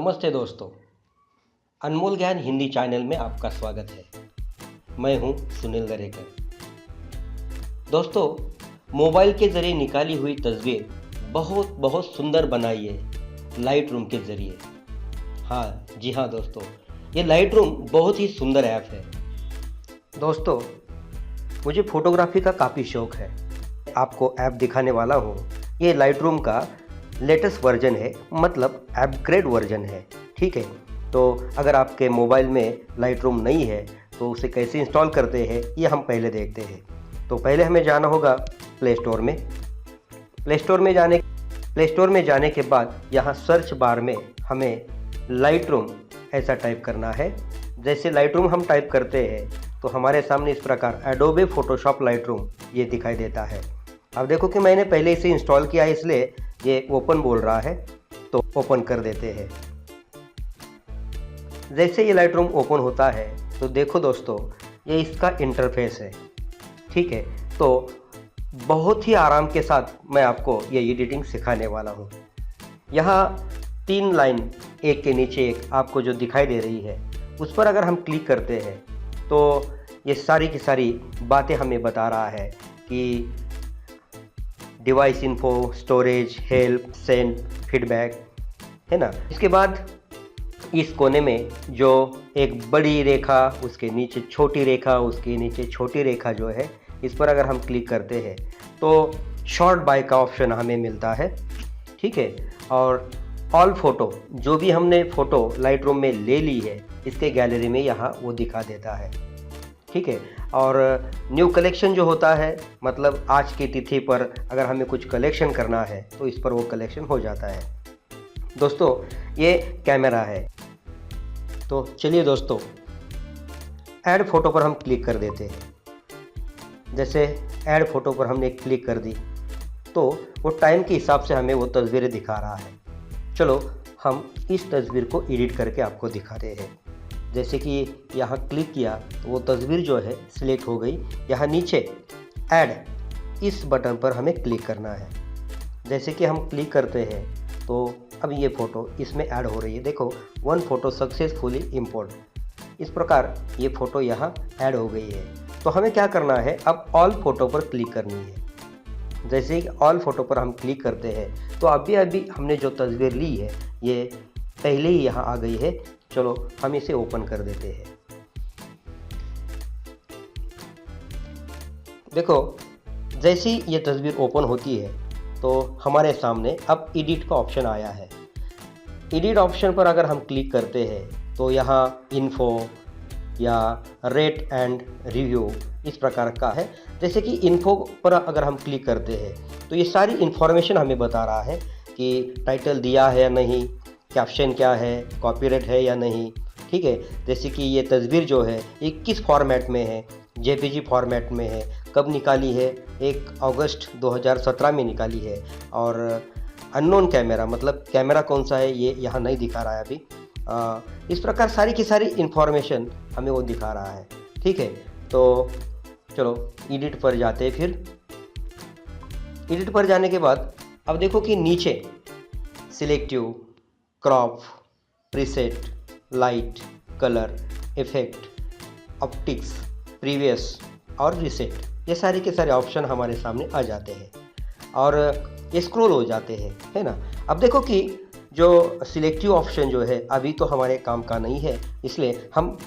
नमस्ते दोस्तों, अनमोल ज्ञान हिंदी चैनल में आपका स्वागत है। मैं हूं सुनील दरेकर। दोस्तों, मोबाइल के ज़रिए निकाली हुई तस्वीर बहुत सुंदर बनाई है लाइट रूम के ज़रिए। जी हाँ दोस्तों, ये लाइट रूम बहुत ही सुंदर ऐप है। दोस्तों, मुझे फ़ोटोग्राफी का काफ़ी शौक़ है। आपको ऐप दिखाने वाला हूँ। ये लाइट रूम का लेटेस्ट वर्जन है, मतलब अपग्रेड वर्जन है। ठीक है, तो अगर आपके मोबाइल में लाइट रूम नहीं है तो उसे कैसे इंस्टॉल करते हैं ये हम पहले देखते हैं। तो पहले हमें जाना होगा प्ले स्टोर में। प्ले स्टोर में जाने के बाद यहाँ सर्च बार में हमें लाइट रूम ऐसा टाइप करना है। जैसे लाइट रूम हम टाइप करते हैं तो हमारे सामने इस प्रकार एडोबे फोटोशॉप लाइट रूम ये दिखाई देता है। अब देखो कि मैंने पहले इसे इंस्टॉल किया है, इसलिए ये ओपन बोल रहा है, तो ओपन कर देते हैं। जैसे ये लाइट रूम ओपन होता है तो देखो दोस्तों, ये इसका इंटरफेस है। ठीक है, तो बहुत ही आराम के साथ मैं आपको ये एडिटिंग सिखाने वाला हूँ। यहाँ 3 लाइन एक के नीचे एक आपको जो दिखाई दे रही है, उस पर अगर हम क्लिक करते हैं तो ये सारी की सारी बातें हमें बता रहा है कि device info, storage, help, send, feedback, है ना। इसके बाद इस कोने में जो एक बड़ी रेखा, उसके नीचे छोटी रेखा, उसके नीचे छोटी रेखा जो है, इस पर अगर हम क्लिक करते हैं तो शॉर्ट बाय का ऑप्शन हमें मिलता है। ठीक है, और ऑल फ़ोटो, जो भी हमने फ़ोटो लाइट रूम में ले ली है, इसके गैलरी में यहाँ वो दिखा देता है। ठीक है, और न्यू कलेक्शन जो होता है, मतलब आज की तिथि पर अगर हमें कुछ कलेक्शन करना है तो इस पर वो कलेक्शन हो जाता है। दोस्तों, ये कैमरा है। तो चलिए दोस्तों, ऐड फ़ोटो पर हम क्लिक कर देते हैं। जैसे ऐड फ़ोटो पर हमने क्लिक कर दी तो वो टाइम के हिसाब से हमें वो तस्वीरें दिखा रहा है। चलो हम इस तस्वीर को एडिट करके आपको दिखाते हैं। जैसे कि यहाँ क्लिक किया तो वो तस्वीर जो है सिलेक्ट हो गई। यहाँ नीचे ऐड, इस बटन पर हमें क्लिक करना है। जैसे कि हम क्लिक करते हैं तो अब ये फ़ोटो इसमें ऐड हो रही है। देखो, 1 फोटो सक्सेसफुली इंपोर्ट, इस प्रकार ये फ़ोटो यहाँ ऐड हो गई है। तो हमें क्या करना है, अब ऑल फ़ोटो पर क्लिक करनी है। जैसे ही ऑल फ़ोटो पर हम क्लिक करते हैं तो अभी हमने जो तस्वीर ली है ये पहले ही यहाँ आ गई है। चलो हम इसे ओपन कर देते हैं। देखो, जैसी ये तस्वीर ओपन होती है तो हमारे सामने अब एडिट का ऑप्शन आया है। एडिट ऑप्शन पर अगर हम क्लिक करते हैं तो यहाँ इन्फो या रेट एंड रिव्यू इस प्रकार का है। जैसे कि इन्फो पर अगर हम क्लिक करते हैं तो ये सारी इन्फॉर्मेशन हमें बता रहा है कि टाइटल दिया है या नहीं, कैप्शन क्या है, कॉपीराइट है या नहीं। ठीक है, जैसे कि ये तस्वीर जो है ये किस फॉर्मेट में है, जेपीजी फॉर्मेट में है, कब निकाली है, 1 अगस्त 2017 में निकाली है, और अननोन कैमरा, मतलब कैमरा कौन सा है ये यहाँ नहीं दिखा रहा है अभी। इस प्रकार सारी की सारी इन्फॉर्मेशन हमें वो दिखा रहा है। ठीक है, तो चलो एडिट पर जाते हैं। फिर एडिट पर जाने के बाद अब देखो कि नीचे selective, crop, preset, light, colour, effect, optics, previous और रीसेट, ये सारे के सारे ऑप्शन हमारे सामने आ जाते हैं और ये स्क्रॉल हो जाते हैं, है ना। अब देखो कि जो सिलेक्टिव ऑप्शन जो है अभी तो हमारे काम का नहीं है, इसलिए हम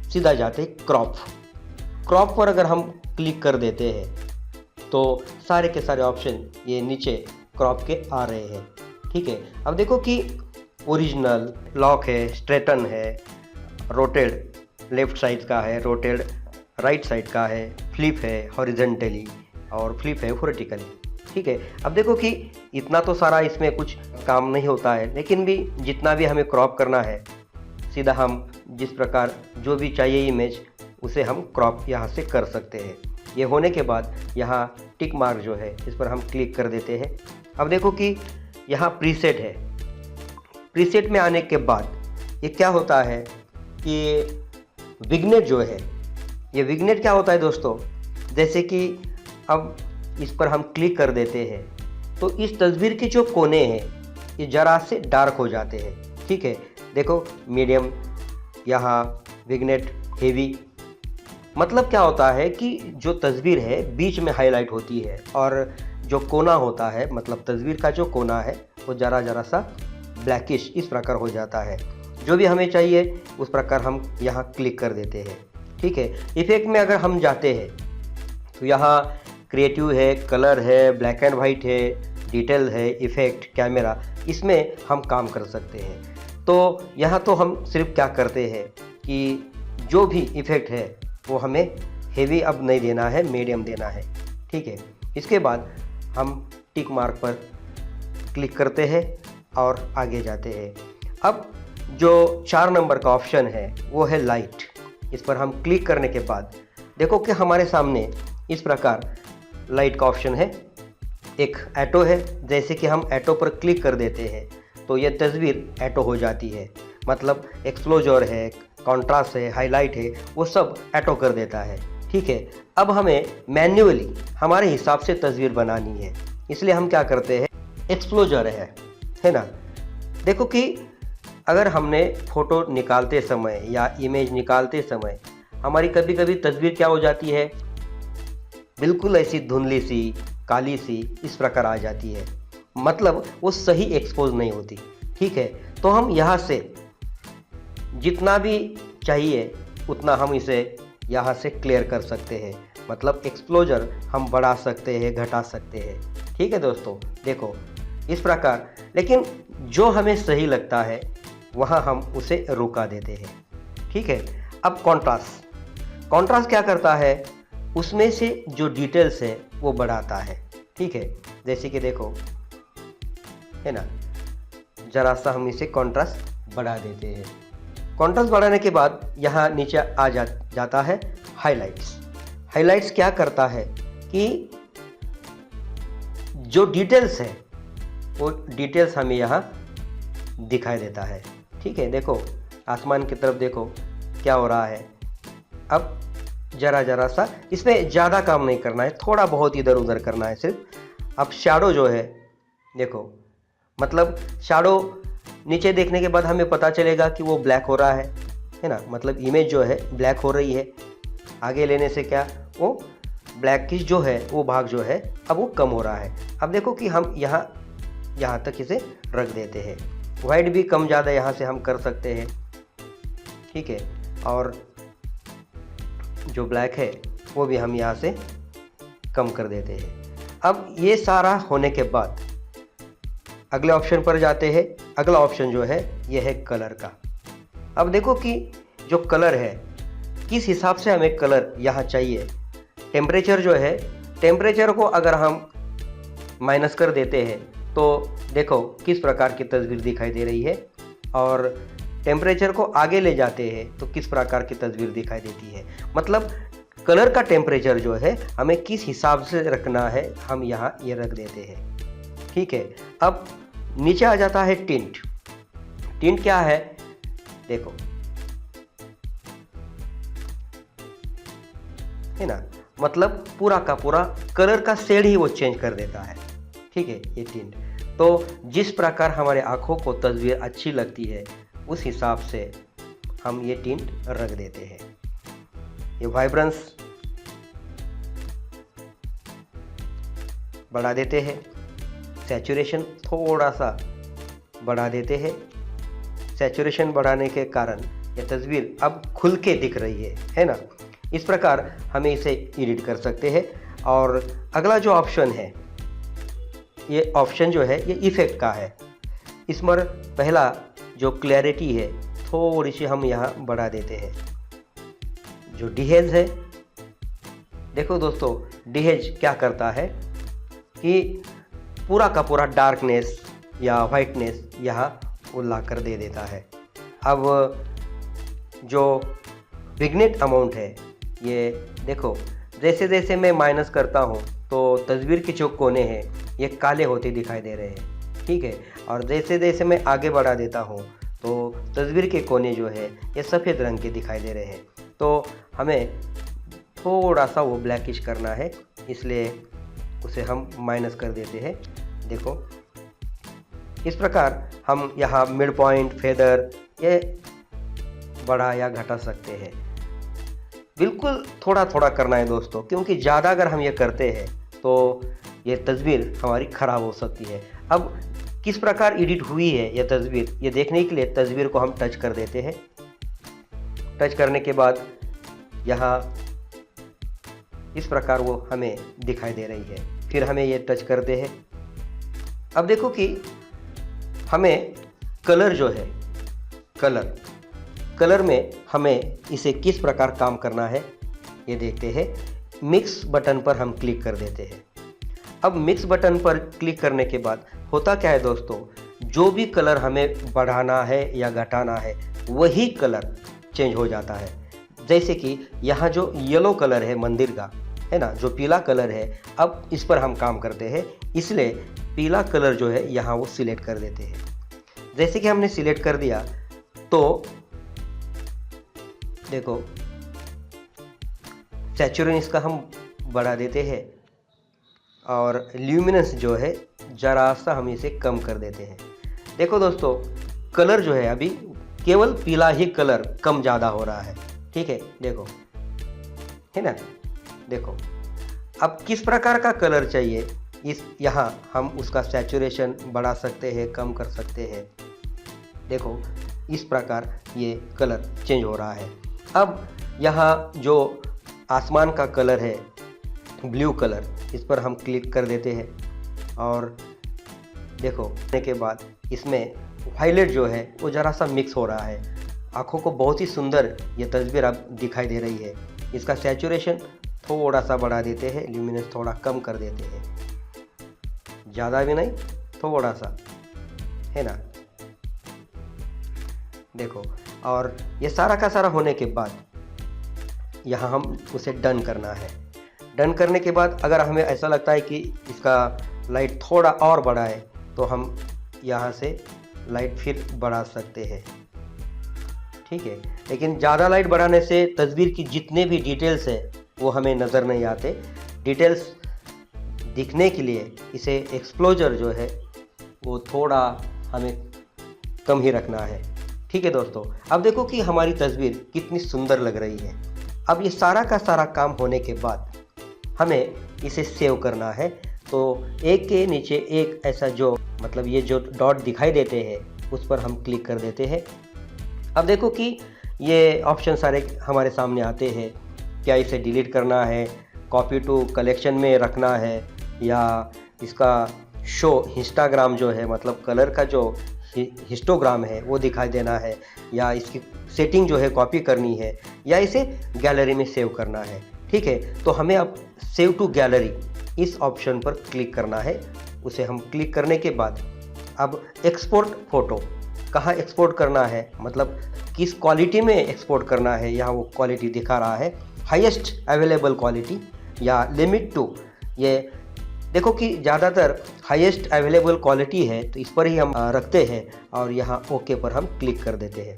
सीधा जाते हैं क्रॉप पर अगर हम क्लिक कर देते हैं तो सारे के सारे ऑप्शन ये नीचे क्रॉप के आ रहे हैं। ठीक है, अब देखो कि ओरिजिनल, लॉक है, स्ट्रेटन है, रोटेड लेफ़्ट साइड का है, रोटेड राइट साइड का है, फ्लिप है हॉरिजेंटली और फ्लिप है वर्टिकली। ठीक है, अब देखो कि इतना तो सारा इसमें कुछ काम नहीं होता है, लेकिन भी जितना भी हमें क्रॉप करना है, सीधा हम जिस प्रकार जो भी चाहिए इमेज उसे हम क्रॉप यहाँ से कर सकते हैं। ये होने के बाद यहाँ टिक मार्क जो है इस पर हम क्लिक कर देते हैं। अब देखो कि यहाँ प्रीसेट है। प्रीसेट में आने के बाद ये क्या होता है कि विग्नेट जो है, ये विग्नेट क्या होता है दोस्तों, जैसे कि अब इस पर हम क्लिक कर देते हैं तो इस तस्वीर के जो कोने हैं ये ज़रा से डार्क हो जाते हैं। ठीक है, देखो मीडियम, यहाँ विग्नेट, हेवी। मतलब क्या होता है कि जो तस्वीर है बीच में हाईलाइट होती है और जो कोना होता है, मतलब तस्वीर का जो कोना है वो ज़रा सा ब्लैकिश इस प्रकार हो जाता है। जो भी हमें चाहिए उस प्रकार हम यहाँ क्लिक कर देते हैं। ठीक है, इफ़ेक्ट में अगर हम जाते हैं तो यहाँ क्रिएटिव है, कलर है, ब्लैक एंड वाइट है, डिटेल है, इफ़ेक्ट, कैमरा, इसमें हम काम कर सकते हैं। तो यहाँ तो हम सिर्फ क्या करते हैं कि जो भी इफ़ेक्ट है वो हमें हेवी अब नहीं देना है, मीडियम देना है। ठीक है, इसके बाद हम टिक मार्क पर क्लिक करते हैं और आगे जाते हैं। अब जो 4 नंबर का ऑप्शन है वो है लाइट। इस पर हम क्लिक करने के बाद देखो कि हमारे सामने इस प्रकार लाइट का ऑप्शन है। एक ऐटो है, जैसे कि हम ऐटो पर क्लिक कर देते हैं तो ये तस्वीर ऐटो हो जाती है। मतलब एक्सप्लोजर है, कॉन्ट्रास्ट है, हाईलाइट है, वो सब ऐटो कर देता है। ठीक है, अब हमें मैन्युअली हमारे हिसाब से तस्वीर बनानी है, इसलिए हम क्या करते हैं, एक्सप्लोजर है ना। देखो कि अगर हमने फ़ोटो निकालते समय या इमेज निकालते समय हमारी कभी कभी तस्वीर क्या हो जाती है, बिल्कुल ऐसी धुंधली सी, काली सी इस प्रकार आ जाती है, मतलब वो सही एक्सपोज नहीं होती। ठीक है, तो हम यहाँ से जितना भी चाहिए उतना हम इसे यहाँ से क्लियर कर सकते हैं। मतलब एक्सप्लोजर हम बढ़ा सकते हैं, घटा सकते हैं। ठीक है दोस्तों, देखो इस प्रकार। लेकिन जो हमें सही लगता है वहाँ हम उसे रुका देते हैं। ठीक है, अब कॉन्ट्रास्ट क्या करता है, उसमें से जो डिटेल्स है वो बढ़ाता है। ठीक है, जैसे कि देखो है ना, ज़रा सा हम इसे कॉन्ट्रास्ट बढ़ा देते हैं। कॉन्ट्रास्ट बढ़ाने के बाद यहाँ नीचे आ जाता है हाइलाइट्स क्या करता है कि जो डिटेल्स है वो डिटेल्स हमें यहाँ दिखाई देता है। ठीक है, देखो आसमान की तरफ देखो क्या हो रहा है। अब ज़रा सा इसमें ज़्यादा काम नहीं करना है, थोड़ा बहुत इधर उधर करना है सिर्फ। अब शैडो जो है देखो, मतलब शैडो नीचे देखने के बाद हमें पता चलेगा कि वो ब्लैक हो रहा है ना। मतलब इमेज जो है ब्लैक हो रही है, आगे लेने से क्या वो ब्लैकिश जो है वो भाग जो है अब वो कम हो रहा है। अब देखो कि हम यहाँ तक इसे रख देते हैं। वाइट भी कम ज़्यादा यहाँ से हम कर सकते हैं। ठीक है, और जो ब्लैक है वो भी हम यहाँ से कम कर देते हैं। अब ये सारा होने के बाद अगले ऑप्शन पर जाते हैं। अगला ऑप्शन जो है ये है कलर का। अब देखो कि जो कलर है किस हिसाब से हमें कलर यहाँ चाहिए। टेम्परेचर जो है, टेम्परेचर को अगर हम माइनस कर देते हैं तो देखो किस प्रकार की तस्वीर दिखाई दे रही है, और टेम्परेचर को आगे ले जाते हैं तो किस प्रकार की तस्वीर दिखाई देती है। मतलब कलर का टेम्परेचर जो है हमें किस हिसाब से रखना है, हम यहाँ ये रख देते हैं। ठीक है, अब नीचे आ जाता है टिंट क्या है, देखो है ना। मतलब पूरा का पूरा कलर का शेड ही वो चेंज कर देता है। ठीक है, ये टिंट तो जिस प्रकार हमारे आँखों को तस्वीर अच्छी लगती है उस हिसाब से हम ये टिंट रख देते हैं। ये वाइब्रेंस बढ़ा देते हैं, सैचुरेशन थोड़ा सा बढ़ा देते हैं। सैचुरेशन बढ़ाने के कारण ये तस्वीर अब खुल के दिख रही है ना। इस प्रकार हमें इसे एडिट कर सकते हैं। और अगला जो ऑप्शन है, ये ऑप्शन जो है ये इफ़ेक्ट का है। इसमें पहला जो क्लैरिटी है थोड़ी सी हम यहाँ बढ़ा देते हैं। जो डिहेज है, देखो दोस्तों डिहेज क्या करता है कि पूरा का पूरा डार्कनेस या वाइटनेस यहाँ वो ला कर दे देता है। अब जो विग्नेट अमाउंट है ये देखो, जैसे जैसे मैं माइनस करता हूँ तो तस्वीर के जो कोने हैं ये काले होते दिखाई दे रहे हैं। ठीक है, और जैसे जैसे मैं आगे बढ़ा देता हूँ तो तस्वीर के कोने जो है ये सफ़ेद रंग के दिखाई दे रहे हैं। तो हमें थोड़ा सा वो ब्लैकिश करना है, इसलिए उसे हम माइनस कर देते हैं। देखो इस प्रकार हम यहाँ मिड पॉइंट, फेदर ये बढ़ा या घटा सकते हैं। बिल्कुल थोड़ा थोड़ा करना है दोस्तों, क्योंकि ज़्यादा अगर हम ये करते हैं तो ये तस्वीर हमारी ख़राब हो सकती है। अब किस प्रकार एडिट हुई है ये तस्वीर, ये देखने के लिए तस्वीर को हम टच कर देते हैं। टच करने के बाद यहाँ इस प्रकार वो हमें दिखाई दे रही है। फिर हमें ये टच करते हैं। अब देखो कि हमें कलर जो है, कलर में हमें इसे किस प्रकार काम करना है ये देखते हैं। मिक्स बटन पर हम क्लिक कर देते हैं। अब मिक्स बटन पर क्लिक करने के बाद होता क्या है दोस्तों, जो भी कलर हमें बढ़ाना है या घटाना है वही कलर चेंज हो जाता है। जैसे कि यहाँ जो येलो कलर है मंदिर का, है ना, जो पीला कलर है, अब इस पर हम काम करते हैं, इसलिए पीला कलर जो है यहाँ वो सिलेक्ट कर देते हैं। जैसे कि हमने सिलेक्ट कर दिया तो देखो सैचुरेशन इसका हम बढ़ा देते हैं और ल्यूमिनेंस जो है जरा सा हम इसे कम कर देते हैं। देखो दोस्तों, कलर जो है अभी केवल पीला ही कलर कम ज़्यादा हो रहा है। ठीक है, देखो, है ना। देखो अब किस प्रकार का कलर चाहिए, इस यहाँ हम उसका सैचुरेशन बढ़ा सकते हैं, कम कर सकते हैं। देखो इस प्रकार ये कलर चेंज हो रहा है। अब यहाँ जो आसमान का कलर है, ब्लू कलर, इस पर हम क्लिक कर देते हैं और देखो करने के बाद इसमें वायलेट जो है वो ज़रा सा मिक्स हो रहा है। आँखों को बहुत ही सुंदर ये तस्वीर अब दिखाई दे रही है। इसका सैचुरेशन थोड़ा सा बढ़ा देते हैं, ल्यूमिनेंस थोड़ा कम कर देते हैं, ज़्यादा भी नहीं, थोड़ा सा, है ना। देखो, और ये सारा का सारा होने के बाद यहाँ हम उसे डन करना है। डन करने के बाद अगर हमें ऐसा लगता है कि इसका लाइट थोड़ा और बढ़ाए तो हम यहाँ से लाइट फिर बढ़ा सकते हैं। ठीक है, लेकिन ज़्यादा लाइट बढ़ाने से तस्वीर की जितने भी डिटेल्स है वो हमें नज़र नहीं आते। डिटेल्स दिखने के लिए इसे एक्सपोजर जो है वो थोड़ा हमें कम ही रखना है। ठीक है दोस्तों, अब देखो कि हमारी तस्वीर कितनी सुंदर लग रही है। अब ये सारा का सारा काम होने के बाद हमें इसे सेव करना है। तो एक के नीचे एक ऐसा जो मतलब ये जो डॉट दिखाई देते हैं उस पर हम क्लिक कर देते हैं। अब देखो कि ये ऑप्शन सारे हमारे सामने आते हैं। क्या इसे डिलीट करना है, कॉपी टू कलेक्शन में रखना है, या इसका शो हिस्टाग्राम जो है मतलब कलर का जो हिस्टोग्राम है वो दिखाई देना है, या इसकी सेटिंग जो है कॉपी करनी है, या इसे गैलरी में सेव करना है। ठीक है, तो हमें अब सेव टू गैलरी इस ऑप्शन पर क्लिक करना है। उसे हम क्लिक करने के बाद अब एक्सपोर्ट फ़ोटो कहाँ एक्सपोर्ट करना है, मतलब किस क्वालिटी में एक्सपोर्ट करना है, यहाँ वो क्वालिटी दिखा रहा है, हाईएस्ट अवेलेबल क्वालिटी या लिमिट टू। ये देखो कि ज़्यादातर हाईएस्ट अवेलेबल क्वालिटी है तो इस पर ही हम रखते हैं और यहाँ ओके पर हम क्लिक कर देते हैं।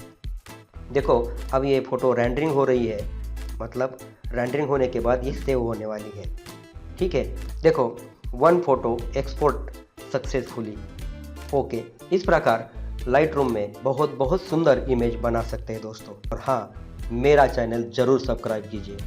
देखो अब ये फ़ोटो रेंडरिंग हो रही है, मतलब रेंडरिंग होने के बाद ये सेव होने वाली है। ठीक है, देखो 1 फोटो एक्सपोर्ट सक्सेसफुली। ओके, इस प्रकार लाइट रूम में बहुत बहुत सुंदर इमेज बना सकते हैं दोस्तों। और हाँ, मेरा चैनल ज़रूर सब्सक्राइब कीजिए।